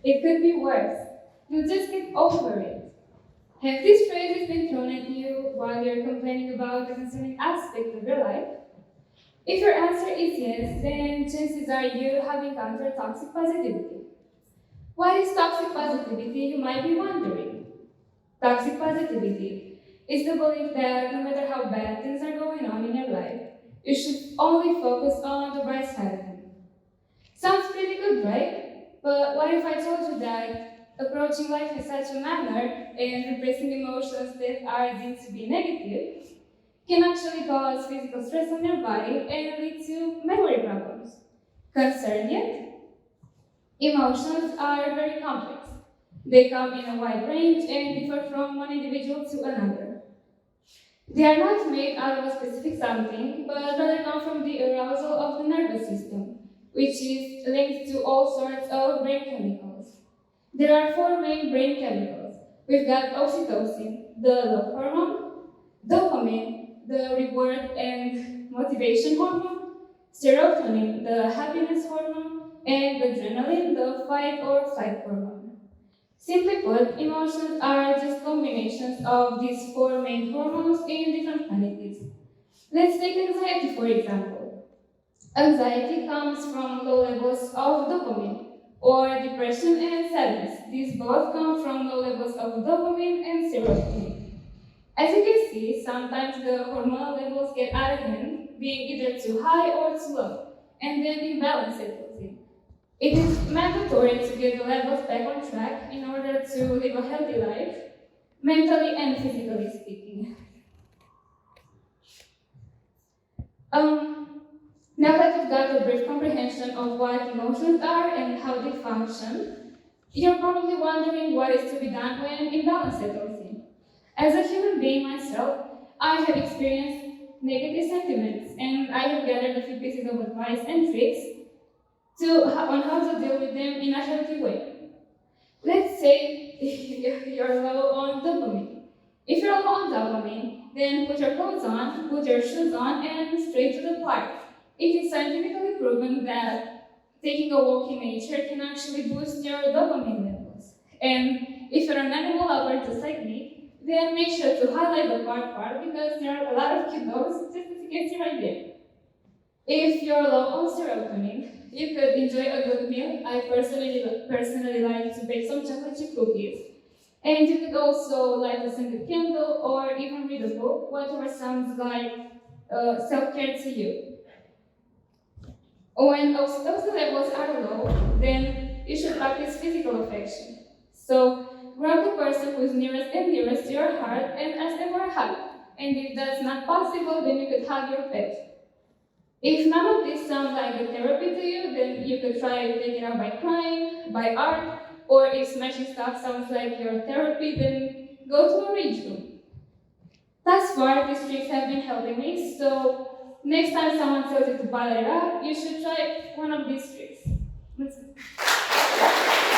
It could be worse. You'll just get over it. Have these phrases been thrown at you while you're complaining about a concerning aspect of your life? If your answer is yes, then chances are you have encountered toxic positivity. What is toxic positivity, you might be wondering? Toxic positivity is the belief that no matter how bad things are going on in your life, you should only focus on the bright side of it. Sounds pretty good, right? But what if I told you that approaching life in such a manner and repressing emotions that are deemed to be negative can actually cause physical stress on your body and lead to memory problems? Concerned yet? Emotions are very complex. They come in a wide range and differ from one individual to another. They are not made out of a specific something, but rather come from the arousal of the nervous system, which is linked to all sorts of brain chemicals. There are four main brain chemicals. We've got oxytocin, the love hormone, dopamine, the reward and motivation hormone, serotonin, the happiness hormone, and adrenaline, the fight or flight hormone. Simply put, emotions are just combinations of these four main hormones in different quantities. Let's take anxiety for example. Anxiety comes from low levels of dopamine, or depression and sadness. These both come from low levels of dopamine and serotonin. As you can see, sometimes the hormonal levels get out of hand, being either too high or too low, and then imbalance settles in. It is mandatory to get the levels back on track in order to live a healthy life, mentally and physically speaking. Now that you've got a brief comprehension of what emotions are and how they function, you're probably wondering what is to be done when imbalance settles in. As a human being myself, I have experienced negative sentiments, and I have gathered a few pieces of advice and tricks on how to deal with them in a healthy way. Let's say you're low on dopamine. If you're low on dopamine, then put your clothes on, put your shoes on, and straight to the park. It is scientifically proven that taking a walk in nature can actually boost your dopamine levels. And if you're an animal lover just like me, then make sure to highlight the park part because there are a lot of kiddos, just as you can see right there. If you're low on serotonin, you could enjoy a good meal. I personally like to bake some chocolate chip cookies. And you could also light a scented candle or even read a book, whatever sounds like self-care to you. When oxytocin levels are low, then you should practice physical affection. So grab the person who is nearest and dearest to your heart and ask them for a hug. And if that's not possible, then you could hug your pet. If none of this sounds like a therapy to you, then you could try taking out by crying, by art, or if smashing stuff sounds like your therapy, then go to a reach room. Thus far, these tricks have been helping me, so next time someone tells you to bottle it up, you should try one of these tricks. Let's go.